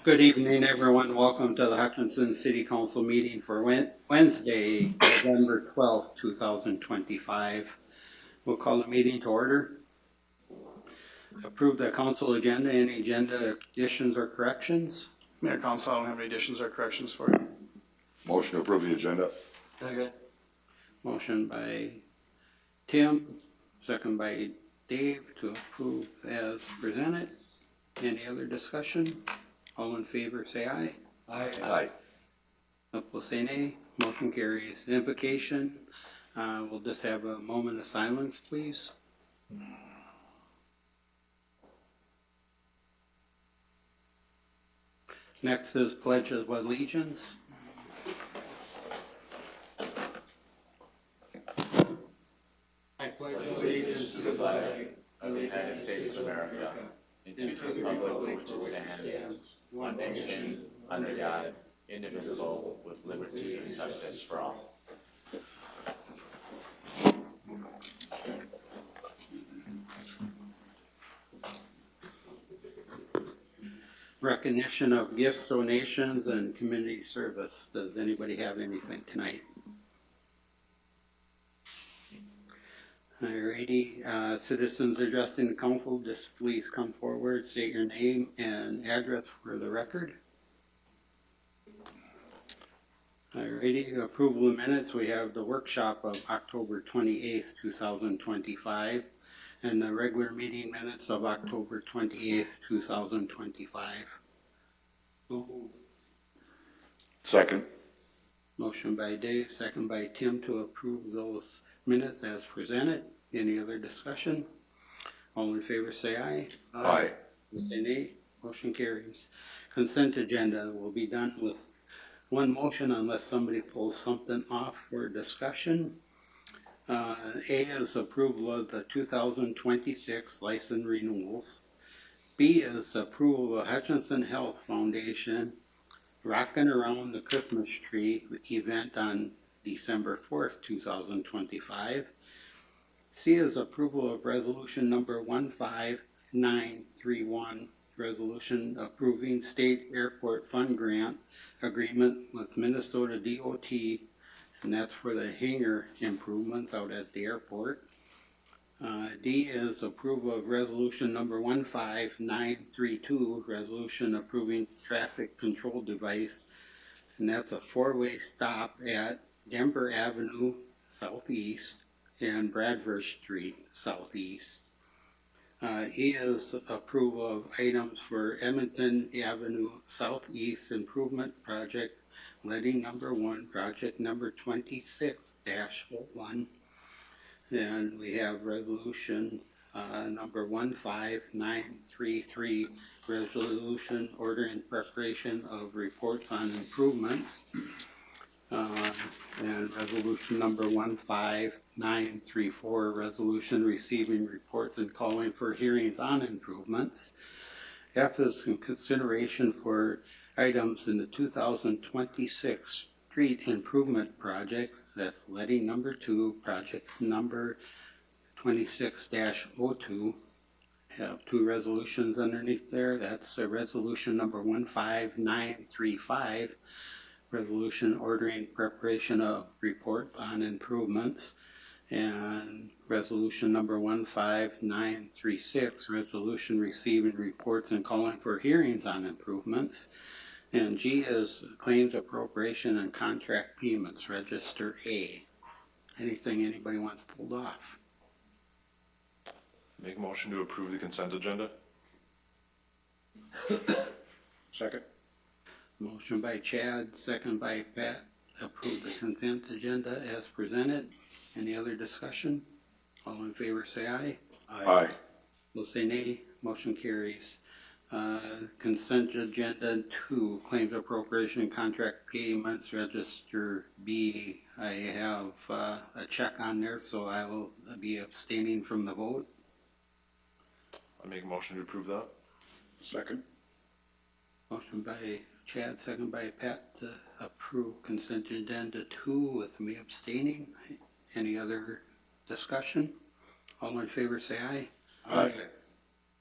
Good evening, everyone. Welcome to the Hutchinson City Council meeting for Wednesday, November 12th, 2025. We'll call the meeting to order. Approve the council agenda. Any agenda additions or corrections? Mayor, Council, I don't have any additions or corrections for you. Motion to approve the agenda. Second. Motion by Tim, second by Dave to approve as presented. Any other discussion? All in favor say aye. Aye. Opposed say nay. Motion carries. Invocation. We'll just have a moment of silence, please. Next is Pledge of Allegiance. I pledge allegiance to the flag of the United States of America, and to the republic which it stands, one nation, under God, indivisible, with liberty and justice for all. Recognition of gifts, donations, and community service. Does anybody have anything tonight? Alrighty, citizens addressing the council, just please come forward, state your name and address for the record. Alrighty, approval of minutes. We have the workshop of October 28th, 2025, and the regular meeting minutes of October 28th, 2025. Second. Motion by Dave, second by Tim to approve those minutes as presented. Any other discussion? All in favor say aye. Aye. Say nay. Motion carries. Consent agenda will be done with one motion unless somebody pulls something off for discussion. A is approval of the 2026 license renewals. B is approval of Hutchinson Health Foundation Rockin' Around the Christmas Tree event on December 4th, 2025. C is approval of resolution number 15931, resolution approving state airport fund grant agreement with Minnesota DOT, and that's for the hangar improvements out at the airport. D is approval of resolution number 15932, resolution approving traffic control device, and that's a four-way stop at Denver Avenue Southeast and Bradford Street Southeast. E is approval of items for Edmonton Avenue Southeast Improvement Project, letting number 1, project number 26-01. And we have resolution number 15933, resolution ordering preparation of reports on improvements. And resolution number 15934, resolution receiving reports and calling for hearings on improvements. F is consideration for items in the 2026 street improvement projects. That's letting number 2, project number 26-02. Have two resolutions underneath there. That's a resolution number 15935, resolution ordering preparation of reports on improvements, and resolution number 15936, resolution receiving reports and calling for hearings on improvements. And G is claims appropriation and contract payments, register A. Anything anybody wants pulled off? Make a motion to approve the consent agenda. Second. Motion by Chad, second by Pat, approve the consent agenda as presented. Any other discussion? All in favor say aye. Aye. Will say nay. Motion carries. Consent agenda 2, claims appropriation and contract payments, register B. I have a check on there, so I will be abstaining from the vote. I make a motion to approve that. Second. Motion by Chad, second by Pat to approve consent agenda 2 with me abstaining. Any other discussion? All in favor say aye. Aye.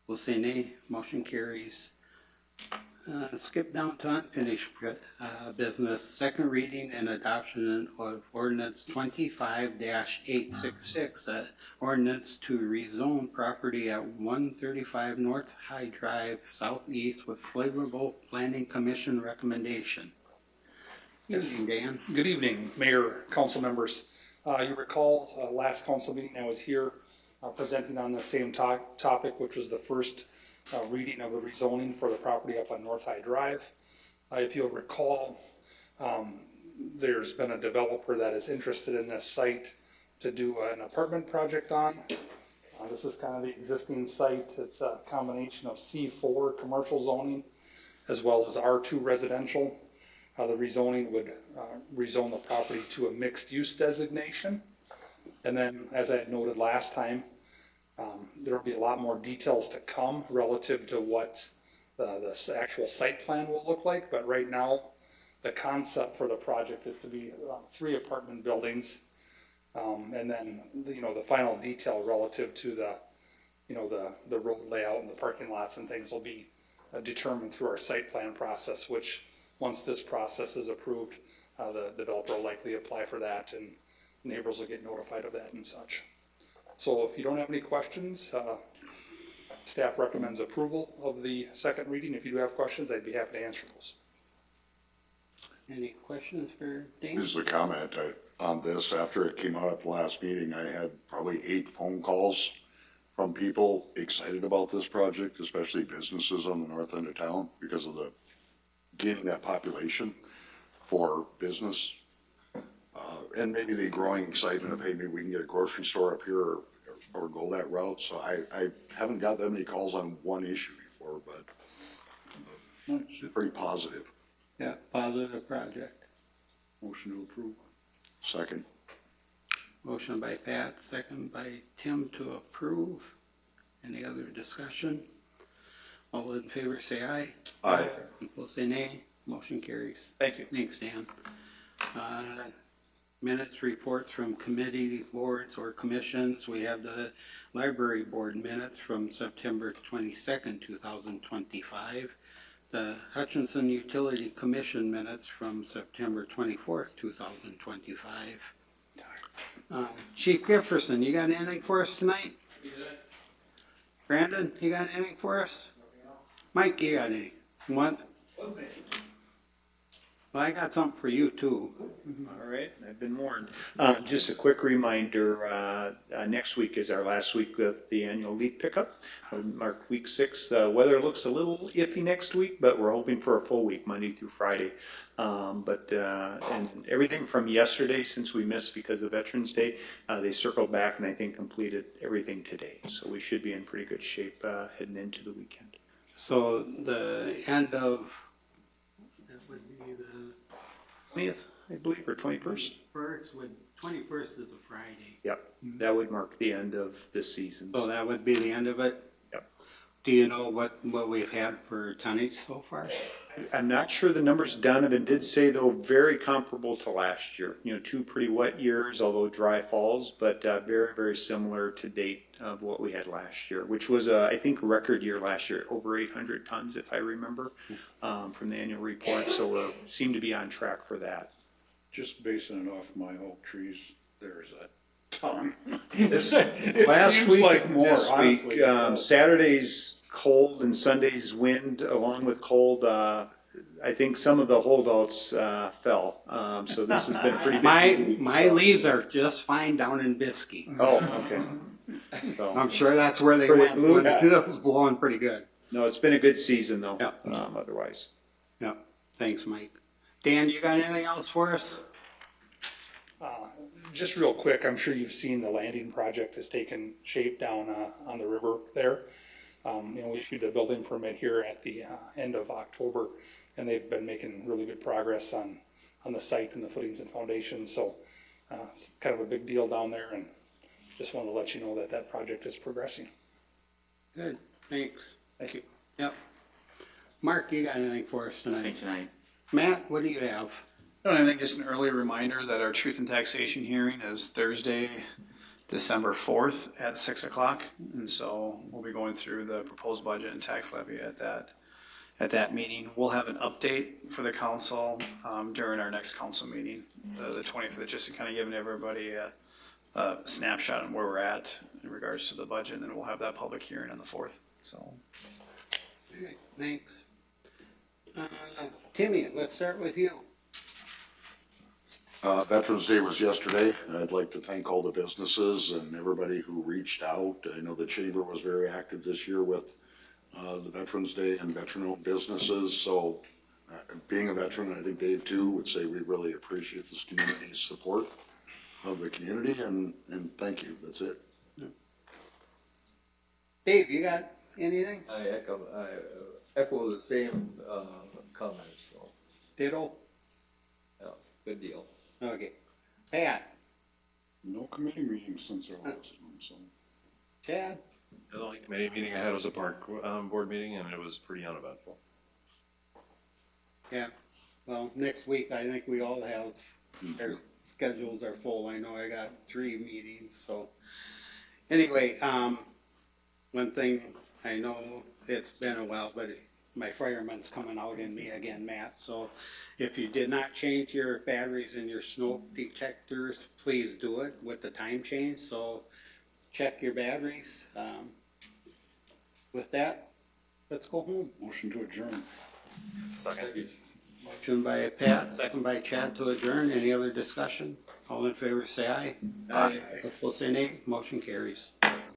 Will say nay. Motion carries. Skip down to unfinished business, second reading and adoption of ordinance 25-866, ordinance to rezone property at 135 North High Drive Southeast with favorable planning commission recommendation. Yes. Evening, Dan. Good evening, Mayor, council members. You recall, last council meeting I was here presenting on the same topic, which was the first reading of the rezoning for the property up on North High Drive. If you'll recall, there's been a developer that is interested in this site to do an apartment project on. This is kind of the existing site. It's a combination of C4 commercial zoning as well as R2 residential. The rezoning would rezone the property to a mixed use designation. And then, as I had noted last time, there will be a lot more details to come relative to what the actual site plan will look like. But right now, the concept for the project is to be 3 apartment buildings. And then, the final detail relative to the road layout and the parking lots and things will be determined through our site plan process, which once this process is approved, the developer will likely apply for that and neighbors will get notified of that and such. So if you don't have any questions, staff recommends approval of the second reading. If you do have questions, I'd be happy to answer those. Any questions for Dan? Just a comment on this. After it came out at the last meeting, I had probably 8 phone calls from people excited about this project, especially businesses on the north end of town because of the gaining that population for business. And maybe the growing excitement of, hey, maybe we can get a grocery store up here or go that route. So I haven't got that many calls on one issue before, but pretty positive. Yeah, positive project. Motion to approve. Second. Motion by Pat, second by Tim to approve. Any other discussion? All in favor say aye. Aye. People say nay. Motion carries. Thank you. Thanks, Dan. Minutes, reports from committee, boards, or commissions. We have the library board minutes from September 22nd, 2025. The Hutchinson Utility Commission minutes from September 24th, 2025. Chief Gifferson, you got anything for us tonight? Brandon, you got anything for us? Mike, you got any? What? Well, I got something for you too. All right, I've been warned. Just a quick reminder, next week is our last week of the annual leaf pickup. Mark week 6. The weather looks a little iffy next week, but we're hoping for a full week, Monday through Friday. And everything from yesterday, since we missed because of Veterans Day, they circled back and I think completed everything today. So we should be in pretty good shape heading into the weekend. So the end of, that would be the 20th, I believe, or 21st. 21st is a Friday. Yep, that would mark the end of this season. So that would be the end of it? Yep. Do you know what we've had for tonnage so far? I'm not sure the numbers. Donovan did say, though, very comparable to last year. 2 pretty wet years, although dry falls, but very, very similar to date of what we had last year, which was, I think, a record year last year, over 800 tons, if I remember, from the annual report. So we seem to be on track for that. Just basing it off my oak trees, there's a ton. Last week, like more, this honestly. week, Saturday's cold and Sunday's wind, along with cold, I think some of the holdouts fell. So this has been a pretty busy week. My leaves are just fine down in Biskie. Oh, okay. So, I'm sure that's where they Where they went. blew When it. it was blowing pretty good. no, it's been a good season though. Yeah. Otherwise. Yeah. Thanks, Mike. Dan, you got anything else for us? Just real quick, I'm sure you've seen the landing project has taken shape down on the river there. We issued the building permit here at the end of October, and they've been making really good progress on the site and the footings and foundations. So it's kind of a big deal down there, and just wanted to let you know that that project is progressing. Good. Thanks. Thank you. Yep. Mark, you got anything for us Nothing tonight? tonight. Matt, what do you have? I don't think just an early reminder that our truth and taxation hearing is Thursday, December 4th at 6 o'clock. And so we'll be going through the proposed budget and tax levy at that at that meeting. We'll have an update for the council during our next council meeting, the 25th, just to kind of giving everybody a snapshot on where we're at in regards to the budget, and then we'll have that public hearing on the 4th. So, All right, thanks. Timmy, let's start with you. Veterans Day was yesterday. I'd like to thank all the businesses and everybody who reached out. I know the chamber was very active this year with the Veterans Day and veteran-owned businesses. So being a veteran, I think Dave too would say we really appreciate this community's support of the community, and thank you. That's it. Dave, you got anything? I echo the same comments, so, Ditto? yeah, good deal. Okay. Pat? No committee meetings since our last one, so. Chad? The only committee meeting I had was a park board meeting, and it was pretty uneventful. Yeah, well, next week, I think we all have, our schedules are full. I know I got 3 meetings, so. Anyway, one thing, I know it's been a while, but my fireman's coming out in me again, Matt. So if you did not change your batteries in your smoke detectors, please do it with the time change. So check your batteries. With that, let's go home. Motion to adjourn. Second. Motion by Pat, second by Chad to adjourn. Any other discussion? All in favor say aye. Aye. Opposed say nay. Motion carries.